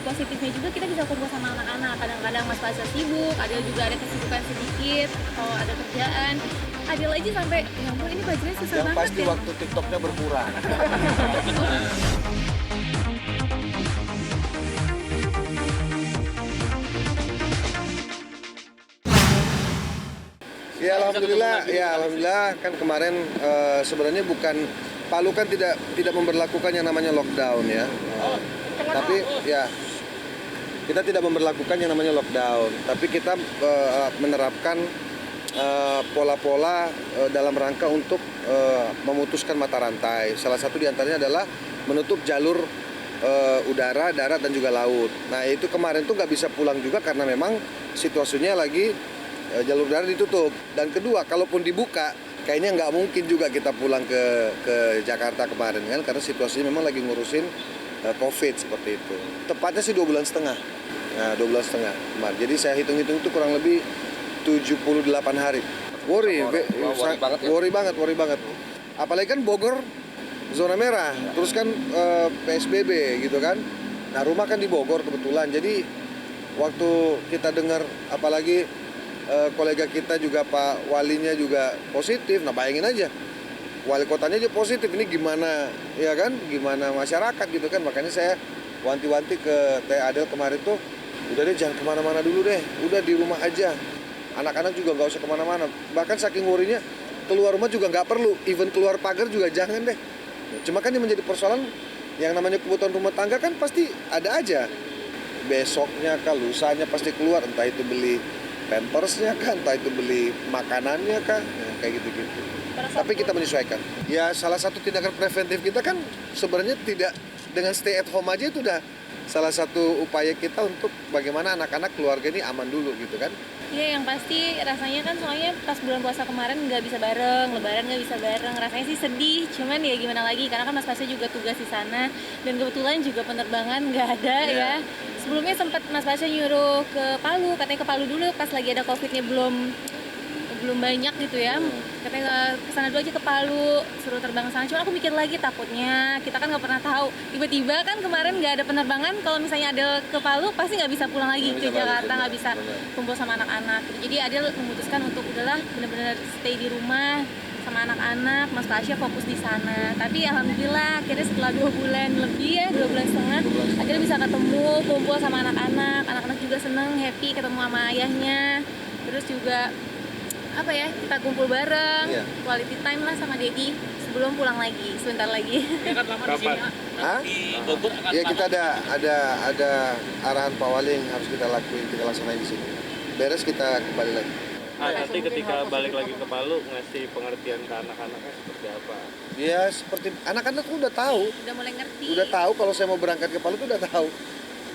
positifnya juga kita bisa kumpul sama anak-anak. Kadang-kadang Mas Fasa sibuk, Adel juga ada kesibukan sedikit, kalau ada kerjaan. Adel aja sampai, ya ampun ini bajunya susah Yang banget pasti ya. waktu TikToknya berkurang. Alhamdulillah kan kemarin sebenarnya bukan Palu kan tidak memberlakukan yang namanya lockdown ya. Tapi ya kita tidak memberlakukan yang namanya lockdown, tapi kita menerapkan pola-pola dalam rangka untuk memutuskan mata rantai. Salah satu diantaranya adalah menutup jalur udara, darat dan juga laut. Nah itu kemarin tuh nggak bisa pulang juga karena memang situasinya lagi jalur darat ditutup. Dan kedua, kalaupun dibuka, kayaknya nggak mungkin juga kita pulang ke Jakarta kemarin kan, karena situasinya memang lagi ngurusin COVID seperti itu. Tepatnya sih 2,5 bulan. Nah, 2,5 bulan kemarin. Jadi saya hitung-hitung itu kurang lebih 78 hari. Worry banget. Apalagi kan Bogor zona merah, terus kan PSBB gitu kan. Nah rumah kan di Bogor kebetulan, jadi waktu kita dengar apalagi kolega kita juga Pak Walinya juga positif, nah bayangin aja wali kotanya aja positif, ini gimana ya kan, gimana masyarakat gitu kan. Makanya saya wanti-wanti ke Teh Adel kemarin tuh, udah deh jangan kemana-mana dulu deh, udah di rumah aja, anak-anak juga nggak usah kemana-mana. Bahkan saking worry-nya keluar rumah juga nggak perlu, even keluar pagar juga jangan deh. Cuma kan yang menjadi persoalan yang namanya kebutuhan rumah tangga kan pasti ada aja, besoknya kah lusanya pasti keluar, entah itu beli pampersnya kan, entah itu beli makanannya kan, ya, kayak gitu-gitu. Tapi kita menyesuaikan. Ya salah satu tindakan preventif kita kan sebenarnya tidak dengan stay at home aja itu udah salah satu upaya kita untuk bagaimana anak-anak keluarga ini aman dulu gitu kan. Iya, yang pasti rasanya kan soalnya pas bulan puasa kemarin nggak bisa bareng, lebaran nggak bisa bareng, rasanya sih sedih, cuman ya gimana lagi, karena kan Mas Pasya juga tugas di sana, dan kebetulan juga penerbangan nggak ada ya. Sebelumnya sempat Mas Pasya nyuruh ke Palu, katanya ke Palu dulu pas lagi ada COVID-nya belum banyak gitu ya, katanya kesana dulu aja ke Palu, suruh terbang sana. Cuma aku mikir lagi, takutnya kita kan nggak pernah tahu, tiba-tiba kan kemarin nggak ada penerbangan, kalau misalnya Adel ke Palu pasti nggak bisa pulang lagi ke Jakarta, nggak bisa kumpul sama anak-anak. Jadi Adel memutuskan untuk udahlah benar-benar stay di rumah sama anak-anak, Mas Pasya fokus di sana. Tapi alhamdulillah akhirnya setelah 2 bulan lebih ya, 2,5 bulan, Adel bisa ketemu, kumpul sama anak-anak. Anak-anak juga seneng, happy ketemu sama ayahnya. Terus juga apa ya, kita kumpul bareng, quality time lah sama Dedi sebelum pulang lagi, sebentar lagi. Akan lama di sini, di Bogor akan Ya lama. kita ada arahan Pak Wali yang harus kita lakuin, kita laksanain di sini. Beres kita kembali lagi. Nanti ketika balik lagi ke Palu ngasih pengertian ke anak-anaknya seperti apa? Ya seperti anak-anak tuh udah tahu. Udah mulai ngerti. Udah tahu kalau saya mau berangkat ke Palu tuh udah tahu.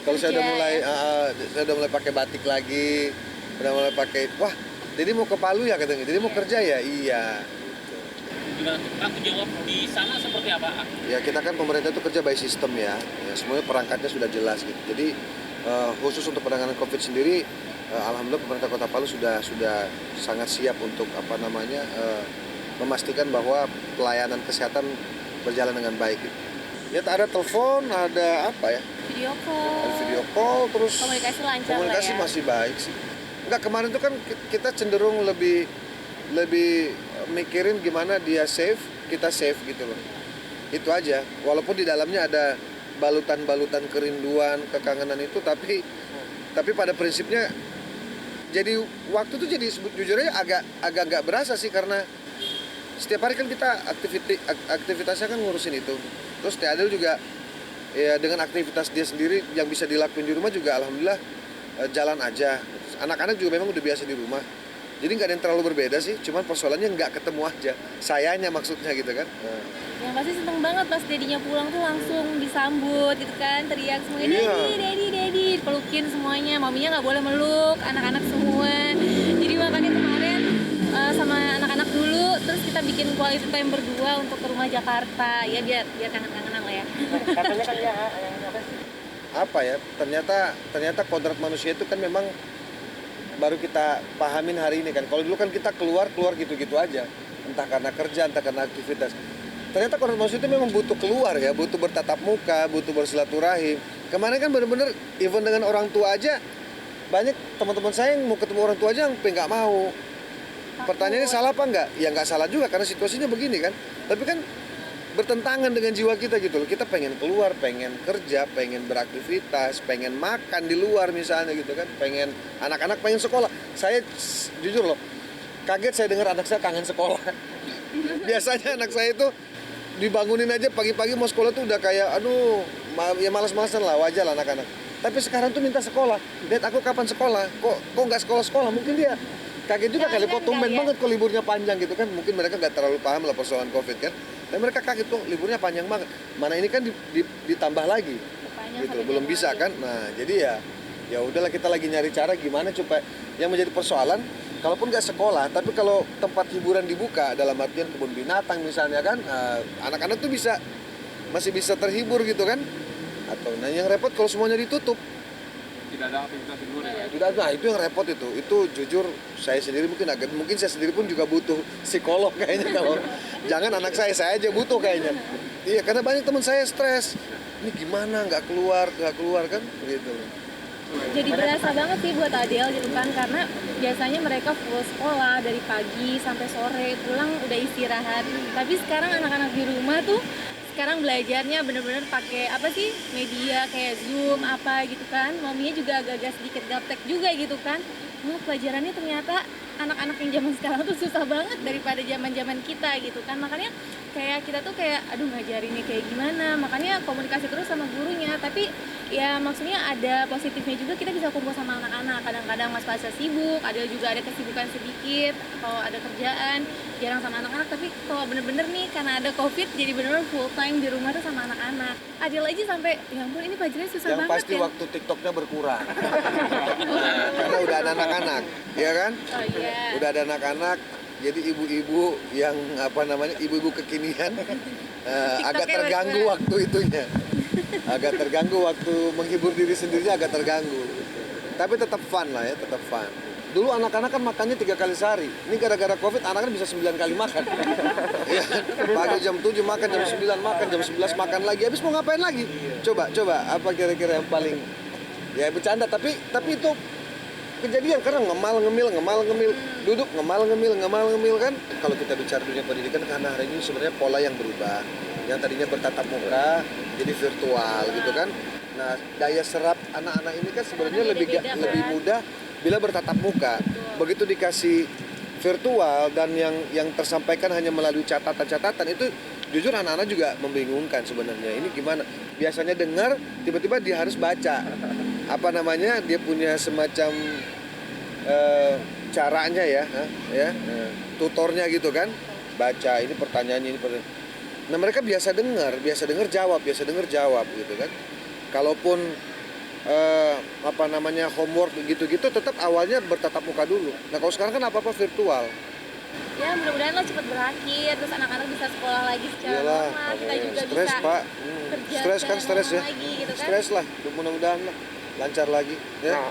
Kalau saya udah mulai pakai batik lagi, udah mulai pakai, wah, jadi mau ke Palu ya katanya. Jadi mau kerja ya? Iya. Gimana tanggung jawab di sana seperti apa? Ya kita kan pemerintah itu kerja by system ya. Semuanya perangkatnya sudah jelas gitu. Jadi khusus untuk penanganan COVID sendiri, alhamdulillah pemerintah Kota Palu sudah sangat siap untuk memastikan bahwa pelayanan kesehatan berjalan dengan baik gitu. Ya ada telepon, ada apa ya? Video call. Ada video call, terus Komunikasi lancar komunikasi lah ya. masih baik sih. Enggak, kemarin itu kan kita cenderung lebih mikirin gimana dia safe, kita safe gitu loh. Itu aja. Walaupun di dalamnya ada balutan-balutan kerinduan, kekangenan itu, tapi pada prinsipnya jadi waktu itu jadi jujur aja agak nggak berasa sih, karena setiap hari kan kita aktivitasnya kan ngurusin itu. Terus Teh Adel juga ya dengan aktivitas dia sendiri yang bisa dilakuin di rumah juga alhamdulillah jalan aja. Anak-anak juga memang udah biasa di rumah. Jadi nggak ada yang terlalu berbeda sih, cuman persoalannya nggak ketemu aja. Sayanya maksudnya gitu kan. Yang pasti seneng banget pas dedinya pulang tuh langsung disambut gitu kan, teriak semuanya, Dedi, pelukin semuanya. Maminya nggak boleh meluk, anak-anak semua. Jadi makanya kemarin sama anak-anak dulu, terus kita bikin quality time berdua untuk ke rumah Jakarta, ya biar kangen-kangenan lah ya. Katanya kan ya, Apa ya? Ternyata kodrat manusia itu kan memang baru kita pahamin hari ini kan. Kalau dulu kan kita keluar gitu-gitu aja, entah karena kerja, entah karena aktivitas. ternyata Cosmos itu memang butuh keluar ya, butuh bertatap muka, butuh bersilaturahim. Kemarin kan bener-bener even dengan orang tua aja, banyak teman-teman saya yang mau ketemu orang tua aja yang nggak mau. Pertanyaannya salah apa enggak? Ya nggak salah juga karena situasinya begini kan. Tapi kan bertentangan dengan jiwa kita gitu loh. Kita pengen keluar, pengen kerja, pengen beraktivitas, pengen makan di luar misalnya gitu kan. Pengen anak-anak pengen sekolah. Saya jujur loh, kaget saya dengar anak saya kangen sekolah. Biasanya anak saya itu dibangunin aja pagi-pagi mau sekolah tuh udah kayak aduh ya malas-malasan lah, wajar lah anak-anak. Tapi sekarang tuh minta sekolah. Lihat aku kapan sekolah? Kok nggak sekolah-sekolah? Mungkin dia kaget juga kali, kok tumben banget kok liburnya panjang gitu kan. Mungkin mereka nggak terlalu paham lah persoalan Covid kan. Dan mereka kaget kok liburnya panjang banget. Mana ini kan ditambah lagi. Gitu, belum bisa kan. Nah, jadi ya udahlah, kita lagi nyari cara gimana supaya yang menjadi persoalan kalaupun nggak sekolah, tapi kalau tempat hiburan dibuka dalam artian kebun binatang misalnya kan, anak-anak tuh masih bisa terhibur gitu kan. Atau nah yang repot kalau semuanya ditutup. Tidak ada aktivitas di luar ya? Tidak ada, itu yang repot itu. Itu jujur saya sendiri mungkin saya sendiri pun juga butuh psikolog kayaknya kalau jangan anak saya aja butuh kayaknya. Iya, karena banyak teman saya stres. Ini gimana nggak keluar kan gitu. Jadi berasa banget sih buat Adel gitu kan, karena biasanya mereka full sekolah dari pagi sampai sore, pulang udah istirahat. Tapi sekarang anak-anak di rumah tuh sekarang belajarnya bener-bener pakai apa sih, media kayak Zoom apa gitu kan. Maminya juga agak-agak sedikit gaptek juga gitu kan. Pelajarannya ternyata anak-anak yang zaman sekarang tuh susah banget daripada zaman-zaman kita gitu kan. Makanya kayak kita tuh kayak aduh ngajarinnya kayak gimana, makanya komunikasi terus sama gurunya. Tapi ya maksudnya ada positifnya juga, kita bisa kumpul sama anak-anak. Kadang-kadang Mas Fasa sibuk, ada juga ada kesibukan sedikit kalau ada kerjaan, jarang sama anak-anak. Tapi kalau bener-bener nih karena ada Covid jadi bener-bener full time di rumah tuh sama anak-anak. Adil aja sampai ya ampun ini pelajarannya susah yang banget pasti ya. waktu TikToknya berkurang. Karena udah ada anak-anak, ya kan? Oh iya. Udah ada anak-anak, jadi ibu-ibu yang ibu-ibu kekinian agak terganggu waktu itunya. Agak terganggu waktu menghibur diri sendirinya, agak terganggu. Tapi tetap fun lah ya, tetap fun. Dulu anak-anak kan makannya 3 kali sehari. Ini gara-gara Covid anak-anak bisa 9 kali makan. Ya, pagi jam 7 makan, jam 9 makan, jam 11 makan lagi. Habis mau ngapain lagi? Coba apa kira-kira yang paling ya bercanda tapi itu kejadian karena ngemal-ngemil, duduk ngemal-ngemil kan. Kalau kita bicara dunia pendidikan karena hari ini sebenarnya pola yang berubah. Yang tadinya bertatap muka jadi virtual gitu kan. Nah, daya serap anak-anak ini kan sebenarnya lebih mudah bila bertatap muka. Begitu dikasih virtual dan yang tersampaikan hanya melalui catatan-catatan, itu jujur anak-anak juga membingungkan sebenarnya. Ini gimana? Biasanya dengar, tiba-tiba dia harus baca. Dia punya semacam caranya ya, tutornya gitu kan. Baca ini pertanyaannya ini pertanyaan. Nah, mereka biasa dengar jawab gitu kan. Kalaupun homework gitu-gitu tetap awalnya bertatap muka dulu. Nah, kalau sekarang kan apa-apa virtual. Ya mudah-mudahan lo cepet berakhir, terus anak-anak bisa sekolah lagi secara normal, kita juga stres, bisa Pak. kerja Stres kan, secara stres ya. normal lagi gitu kan. Stres lah, mudah-mudahan lah lancar lagi ya. Nah,